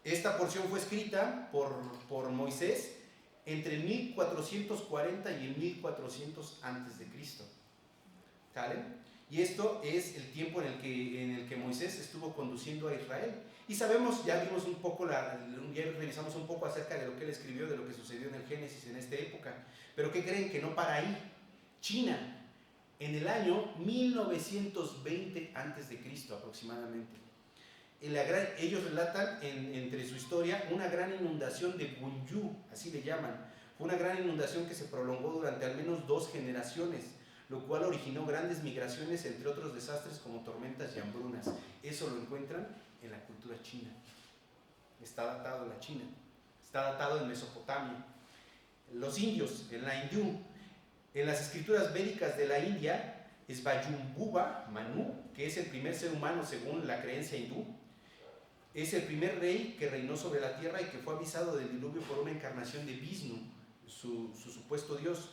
esta porción fue escrita por Moisés entre el 1440 y el 1400 antes de Cristo. ¿Sale? Y esto es el tiempo en el que Moisés estuvo conduciendo a Israel. Y sabemos, ya vimos un poco, ya revisamos un poco acerca de lo que él escribió, de lo que sucedió en el Génesis en esta época. Pero ¿qué creen? Que no para ahí. China, en el año 1920 a.C. aproximadamente, ellos relatan entre su historia una gran inundación de Gunyu, así le llaman. Fue una gran inundación que se prolongó durante al menos 2 generaciones, lo cual originó grandes migraciones, entre otros desastres como tormentas y hambrunas. Eso lo encuentran en la cultura china. Está datado en la China, está datado en Mesopotamia. Los indios, en la hindú, en las escrituras védicas de la India, es Vayumbuva Manu, que es el primer ser humano según la creencia hindú. Es el primer rey que reinó sobre la tierra y que fue avisado del diluvio por una encarnación de Vishnu, su supuesto dios,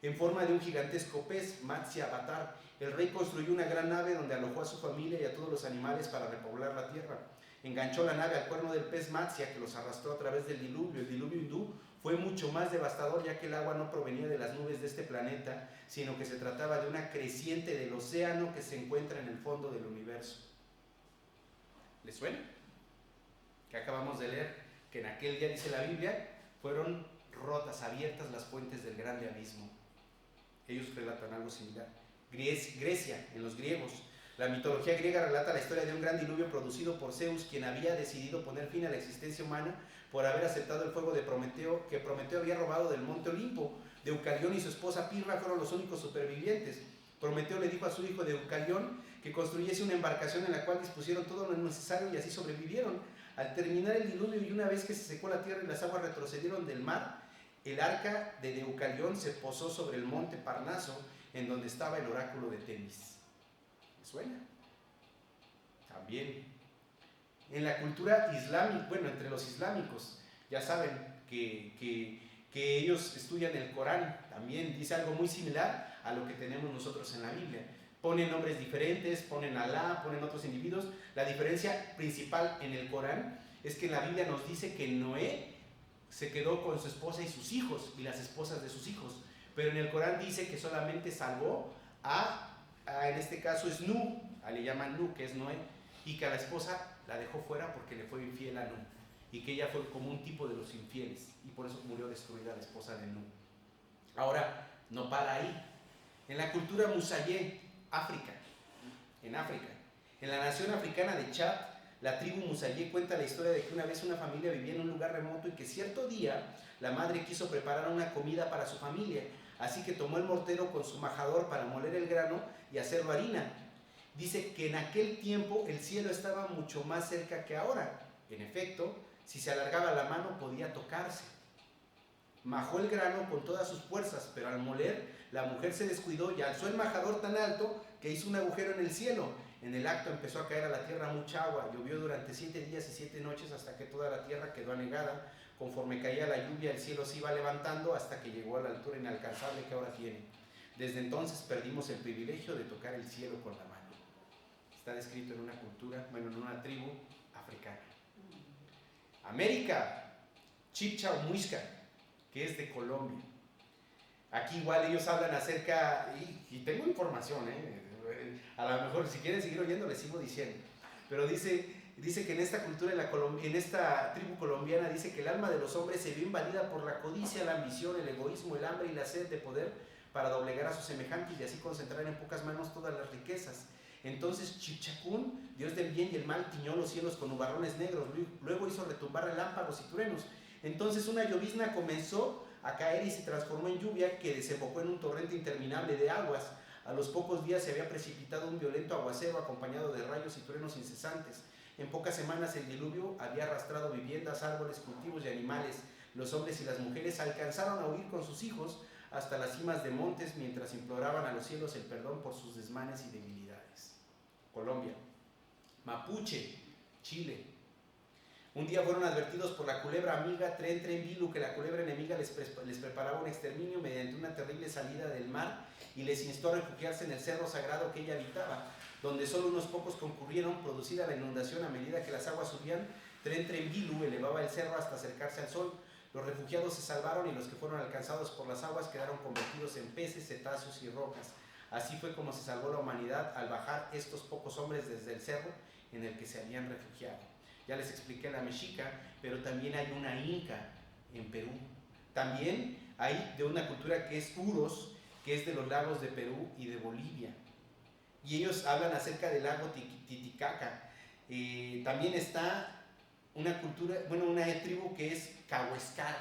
en forma de un gigantesco pez, Matsya Avatar. El rey construyó una gran nave donde alojó a su familia y a todos los animales para repoblar la tierra. enganchó la nave al cuerno del pez Matsya, que los arrastró a través del diluvio. El diluvio hindú fue mucho más devastador, ya que el agua no provenía de las nubes de este planeta, sino que se trataba de una creciente del océano que se encuentra en el fondo del universo. ¿Les suena? Que acabamos de leer, que en aquel día, dice la Biblia, fueron rotas, abiertas las fuentes del grande abismo. Ellos relatan algo similar. Grecia, en los griegos. La mitología griega relata la historia de un gran diluvio producido por Zeus, quien había decidido poner fin a la existencia humana por haber aceptado el fuego de Prometeo, que Prometeo había robado del monte Olimpo. Deucalión y su esposa Pirra fueron los únicos supervivientes. Prometeo le dijo a su hijo Deucalión que construyese una embarcación en la cual dispusieron todo lo necesario y así sobrevivieron. Al terminar el diluvio y una vez que se secó la tierra y las aguas retrocedieron del mar, el arca de Deucalión se posó sobre el monte Parnaso, en donde estaba el oráculo de Temis. ¿Me suena? También. En la cultura islámica, bueno, entre los islámicos, ya saben que ellos estudian el Corán, también dice algo muy similar a lo que tenemos nosotros en la Biblia. Ponen nombres diferentes, ponen Alá, ponen otros individuos. La diferencia principal en el Corán es que en la Biblia nos dice que Noé se quedó con su esposa y sus hijos y las esposas de sus hijos, pero en el Corán dice que solamente salvó en este caso es Nuh, le llaman Nuh, que es Noé, y que a la esposa la dejó fuera porque le fue infiel a Nuh, y que ella fue como un tipo de los infieles, y por eso murió destruida la esposa de Nuh. Ahora, no para ahí. En la cultura Musayé, en África, en la nación africana de Chad, la tribu Musayé cuenta la historia de que una vez una familia vivía en un lugar remoto y que cierto día la madre quiso preparar una comida para su familia, así que tomó el mortero con su majador para moler el grano y hacerlo harina. Dice que en aquel tiempo el cielo estaba mucho más cerca que ahora. En efecto, si se alargaba la mano podía tocarse. Majó el grano con todas sus fuerzas, pero al moler la mujer se descuidó y alzó el majador tan alto que hizo un agujero en el cielo. En el acto empezó a caer a la tierra mucha agua. Llovió durante 7 días y 7 noches hasta que toda la tierra quedó anegada. Conforme caía la lluvia, el cielo se iba levantando hasta que llegó a la altura inalcanzable que ahora tiene. Desde entonces perdimos el privilegio de tocar el cielo con la mano. Está descrito en una cultura, bueno, en una tribu africana. América, Chibcha-Muisca, que es de Colombia. Aquí igual ellos hablan acerca, y tengo información, a lo mejor si quieren seguir oyendo les sigo diciendo, pero dice que en esta cultura, en esta tribu colombiana, dice que el alma de los hombres se vio invadida por la codicia, la ambición, el egoísmo, el hambre y la sed de poder para doblegar a sus semejantes y así concentrar en pocas manos todas las riquezas. Entonces Chibchacún, dios del bien y el mal, tiñó los cielos con nubarrones negros, luego hizo retumbar relámpagos y truenos. Entonces una llovizna comenzó a caer y se transformó en lluvia que desembocó en un torrente interminable de aguas. A los pocos días se había precipitado un violento aguacero acompañado de rayos y truenos incesantes. En pocas semanas el diluvio había arrastrado viviendas, árboles, cultivos y animales. Los hombres y las mujeres alcanzaron a huir con sus hijos hasta las cimas de montes mientras imploraban a los cielos el perdón por sus desmanes y debilidades. Colombia. Mapuche, Chile. Un día fueron advertidos por la culebra amiga Tren Tren Bilu que la culebra enemiga les preparaba un exterminio mediante una terrible salida del mar y les instó a refugiarse en el cerro sagrado que ella habitaba, donde solo unos pocos concurrieron. Producida la inundación a medida que las aguas subían, Tren Tren Bilu elevaba el cerro hasta acercarse al sol. Los refugiados se salvaron y los que fueron alcanzados por las aguas quedaron convertidos en peces, cetáceos y rocas. Así fue como se salvó la humanidad al bajar estos pocos hombres desde el cerro en el que se habían refugiado. Ya les expliqué la mexica, pero también hay una inca en Perú. También hay de una cultura que es Uros, que es de los lagos de Perú y de Bolivia. Y ellos hablan acerca del lago Titicaca. También está una cultura, bueno, una tribu que es Cahuéscar,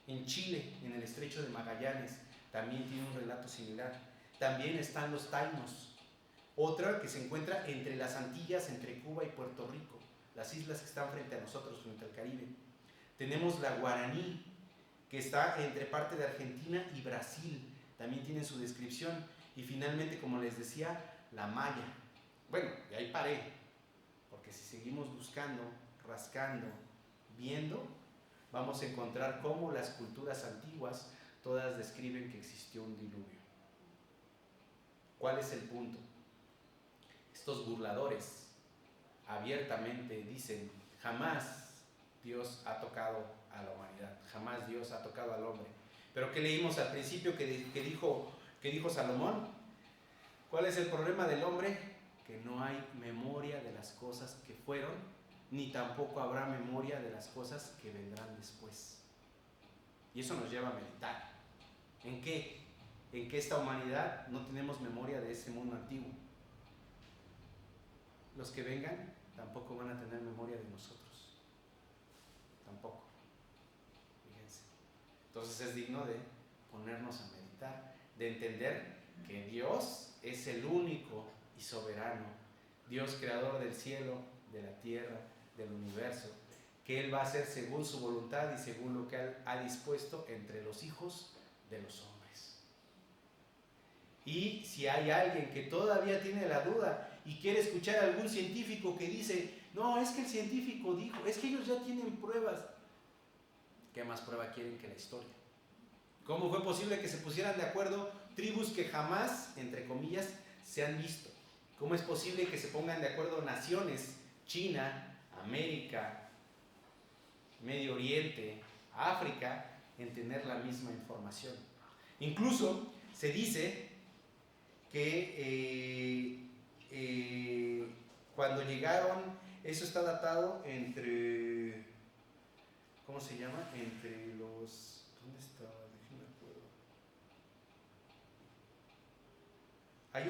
en Chile, en el estrecho de Magallanes. También tiene un relato similar. También están los tainos, otra que se encuentra entre las Antillas, entre Cuba y Puerto Rico, las islas que están frente a nosotros, frente al Caribe. Tenemos la guaraní, que está entre parte de Argentina y Brasil, también tiene su descripción. Y finalmente, como les decía, la maya. Bueno, y ahí paré, porque si seguimos buscando, rascando, viendo, vamos a encontrar cómo las culturas antiguas todas describen que existió un diluvio. ¿Cuál es el punto? Estos burladores abiertamente dicen, jamás Dios ha tocado a la humanidad, jamás Dios ha tocado al hombre. Pero ¿qué leímos al principio que dijo Salomón? ¿Cuál es el problema del hombre? Que no hay memoria de las cosas que fueron, ni tampoco habrá memoria de las cosas que vendrán después. Y eso nos lleva a meditar. ¿En qué? En que esta humanidad no tenemos memoria de ese mundo antiguo. Los que vengan tampoco van a tener memoria de nosotros. Tampoco. Fíjense. Entonces es digno de ponernos a meditar, de entender que Dios es el único y soberano, Dios creador del cielo, de la tierra, del universo, que Él va a hacer según su voluntad y según lo que Él ha dispuesto entre los hijos de los hombres. Y si hay alguien que todavía tiene la duda y quiere escuchar a algún científico que dice, no, es que el científico dijo, es que ellos ya tienen pruebas. ¿Qué más prueba quieren que la historia? ¿Cómo fue posible que se pusieran de acuerdo tribus que jamás, entre comillas, se han visto? ¿Cómo es posible que se pongan de acuerdo naciones, China, América, Medio Oriente, África, en tener la misma información? Incluso se dice que cuando llegaron, eso está datado entre, ¿cómo se llama? Entre los, ¿dónde estaba? Déjenme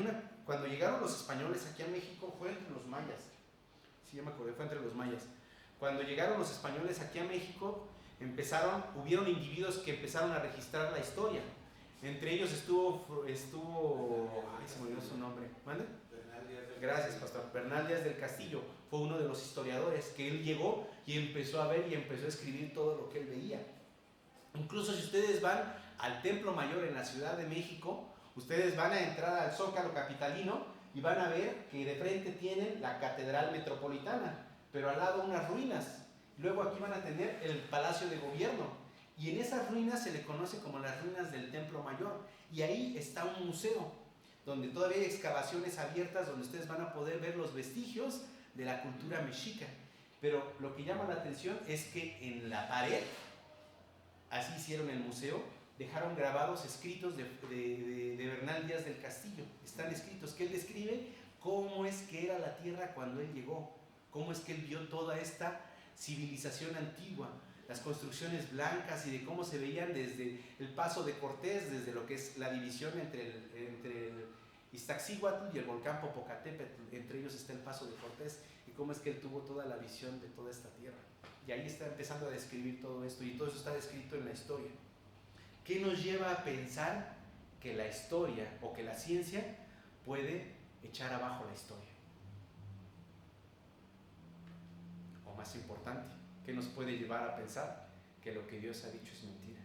acuerdo. Cuando llegaron los españoles aquí a México fue entre los mayas. Sí, ya me acordé, fue entre los mayas. Cuando llegaron los españoles aquí a México, hubieron individuos que empezaron a registrar la historia. Entre ellos estuvo, ay, se me olvidó su nombre. ¿Mande? Gracias, pastor. Bernal Díaz del Castillo fue uno de los historiadores que él llegó y empezó a ver y empezó a escribir todo lo que él veía. Incluso si ustedes van al Templo Mayor en la Ciudad de México, ustedes van a entrar al Zócalo capitalino y van a ver que de frente tienen la Catedral Metropolitana, pero al lado unas ruinas. Luego aquí van a tener el Palacio de Gobierno y en esas ruinas se le conoce como las ruinas del Templo Mayor, y ahí está un museo donde todavía hay excavaciones abiertas donde ustedes van a poder ver los vestigios de la cultura mexica. Pero lo que llama la atención es que en la pared, así hicieron el museo, dejaron grabados escritos de Bernal Díaz del Castillo. Están escritos que él describe cómo es que era la tierra cuando él llegó, cómo es que él vio toda esta civilización antigua, las construcciones blancas y de cómo se veían desde el paso de Cortés, desde lo que es la división entre el Iztaccíhuatl y el volcán Popocatépetl. Entre ellos está el paso de Cortés y cómo es que él tuvo toda la visión de toda esta tierra. Y ahí está empezando a describir todo esto, y todo eso está descrito en la historia. ¿Qué nos lleva a pensar que la historia o que la ciencia puede echar abajo la historia? O más importante, ¿qué nos puede llevar a pensar que lo que Dios ha dicho es mentira?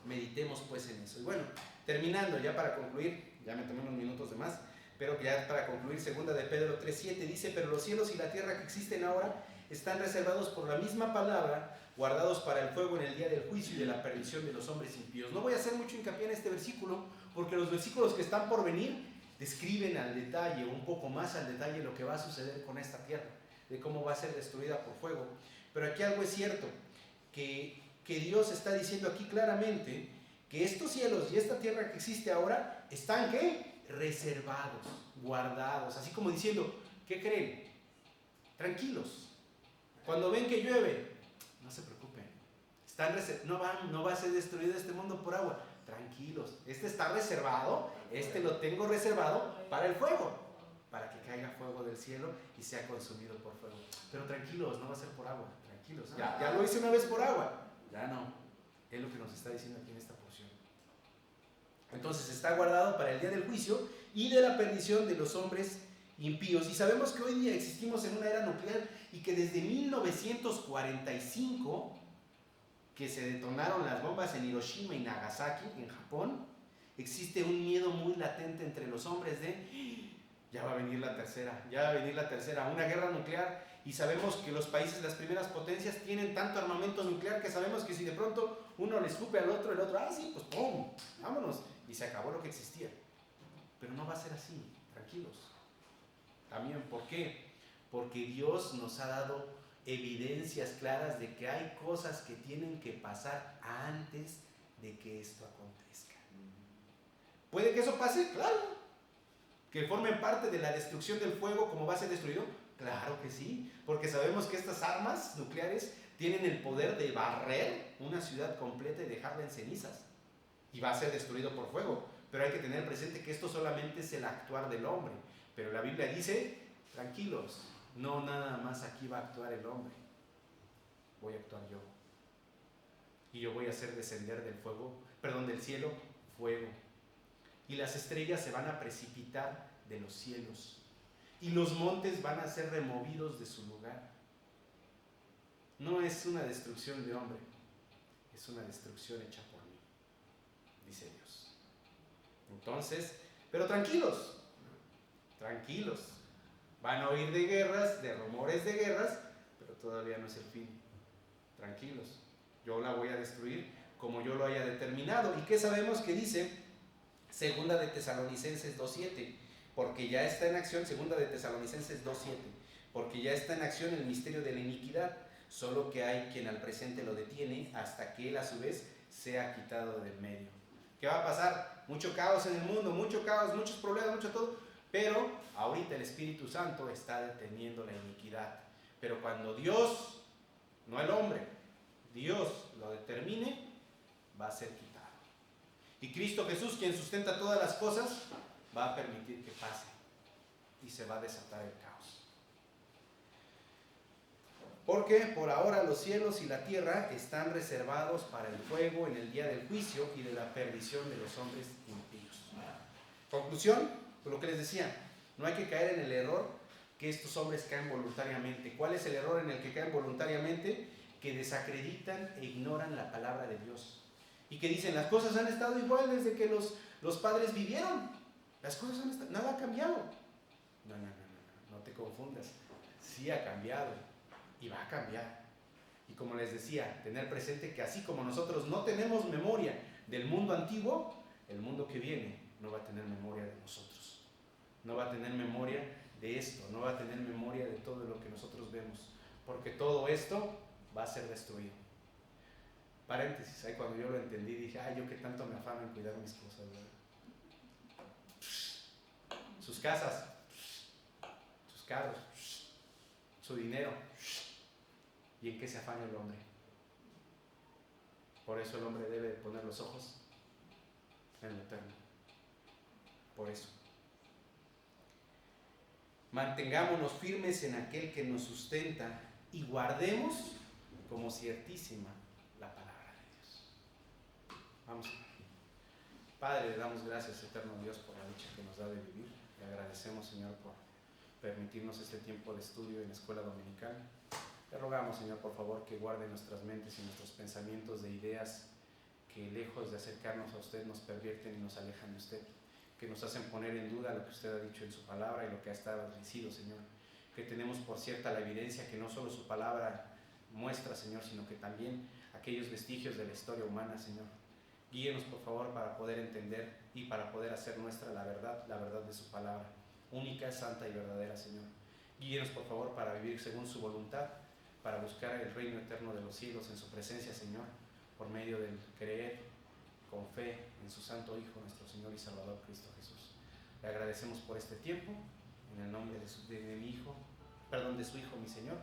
Meditemos pues en eso. Y bueno, terminando ya para concluir, ya me tomé unos minutos de más, pero ya para concluir, 2 de Pedro 3:7 dice, pero los cielos y la tierra que existen ahora están reservados por la misma palabra, guardados para el fuego en el día del juicio y de la perdición de los hombres impíos. No voy a hacer mucho hincapié en este versículo, porque los versículos que están por venir describen al detalle, un poco más al detalle, lo que va a suceder con esta tierra, de cómo va a ser destruida por fuego. Pero aquí algo es cierto, que Dios está diciendo aquí claramente que estos cielos y esta tierra que existe ahora están, ¿qué? Reservados, guardados, así como diciendo, ¿qué creen? Tranquilos. Cuando ven que llueve, no se preocupen, no va a ser destruido este mundo por agua. Tranquilos, este está reservado, este lo tengo reservado para el fuego, para que caiga fuego del cielo y sea consumido por fuego. Pero tranquilos, no va a ser por agua, tranquilos. Ya lo hice una vez por agua, ya no. Es lo que nos está diciendo aquí en esta porción. Entonces está guardado para el día del juicio y de la perdición de los hombres impíos. Y sabemos que hoy día existimos en una era nuclear y que desde 1945, que se detonaron las bombas en Hiroshima y Nagasaki, en Japón, existe un miedo muy latente entre los hombres de ya va a venir la tercera, una guerra nuclear. Y sabemos que los países, las primeras potencias, tienen tanto armamento nuclear que sabemos que si de pronto uno le escupe al otro, el otro, sí, pues ¡pum! Vámonos. Y se acabó lo que existía. Pero no va a ser así, tranquilos. También, ¿por qué? Porque Dios nos ha dado evidencias claras de que hay cosas que tienen que pasar antes de que esto acontezca. ¿Puede que eso pase? Claro. ¿Que formen parte de la destrucción del fuego como va a ser destruido? Claro que sí, porque sabemos que estas armas nucleares tienen el poder de barrer una ciudad completa y dejarla en cenizas. Y va a ser destruido por fuego. Pero hay que tener presente que esto solamente es el actuar del hombre. Pero la Biblia dice, tranquilos, no nada más aquí va a actuar el hombre. Voy a actuar yo. Y yo voy a hacer descender del cielo, fuego. Y las estrellas se van a precipitar de los cielos. Y los montes van a ser removidos de su lugar. No es una destrucción de hombre, es una destrucción hecha por mí, dice Dios. Entonces, pero tranquilos, tranquilos. Van a oír de guerras, de rumores de guerras, pero todavía no es el fin. Tranquilos, yo la voy a destruir como yo lo haya determinado. ¿Y qué sabemos que dice? Segunda de Tesalonicenses 2:7, porque ya está en acción, segunda de Tesalonicenses 2:7, porque ya está en acción el misterio de la iniquidad, solo que hay quien al presente lo detiene hasta que él a su vez sea quitado del medio. ¿Qué va a pasar? Mucho caos en el mundo, mucho caos, muchos problemas, mucho todo, pero ahorita el Espíritu Santo está deteniendo la iniquidad. Pero cuando Dios, no el hombre, Dios lo determine, va a ser quitado. Y Cristo Jesús, quien sustenta todas las cosas, va a permitir que pase y se va a desatar el caos. Porque por ahora los cielos y la tierra están reservados para el fuego en el día del juicio y de la perdición de los hombres impíos. Conclusión, por lo que les decía, no hay que caer en el error que estos hombres caen voluntariamente. ¿Cuál es el error en el que caen voluntariamente? Que desacreditan e ignoran la palabra de Dios. Y que dicen, las cosas han estado igual desde que los padres vivieron. Las cosas han estado, nada ha cambiado. No te confundas. Sí ha cambiado y va a cambiar. Y como les decía, tener presente que así como nosotros no tenemos memoria del mundo antiguo, el mundo que viene no va a tener memoria de nosotros. No va a tener memoria de esto, no va a tener memoria de todo lo que nosotros vemos. Porque todo esto va a ser destruido. Paréntesis, ahí cuando yo lo entendí dije, yo que tanto me afano en cuidar mis cosas, ¿verdad? Sus casas, sus carros, su dinero. ¿Y en qué se afana el hombre? Por eso el hombre debe poner los ojos en lo eterno. Por eso. Mantengámonos firmes en aquel que nos sustenta y guardemos como ciertísima la palabra de Dios. Vamos a ver. Padre, le damos gracias, eterno Dios, por la dicha que nos da de vivir. Le agradecemos, Señor, por permitirnos este tiempo de estudio en la escuela dominical. Le rogamos, Señor, por favor, que guarde nuestras mentes y nuestros pensamientos de ideas que, lejos de acercarnos a usted, nos pervierten y nos alejan de usted, que nos hacen poner en duda lo que usted ha dicho en su palabra y lo que ha establecido, Señor. Que tenemos por cierta la evidencia que no solo su palabra muestra, Señor, sino que también aquellos vestigios de la historia humana, Señor. Guíenos, por favor, para poder entender y para poder hacer nuestra la verdad de su palabra, única, santa y verdadera, Señor. Guíenos, por favor, para vivir según su voluntad, para buscar el reino eterno de los cielos en su presencia, Señor, por medio del creer con fe en su Santo Hijo, nuestro Señor y Salvador, Cristo Jesús. Le agradecemos por este tiempo, en el nombre de su Hijo, mi Señor,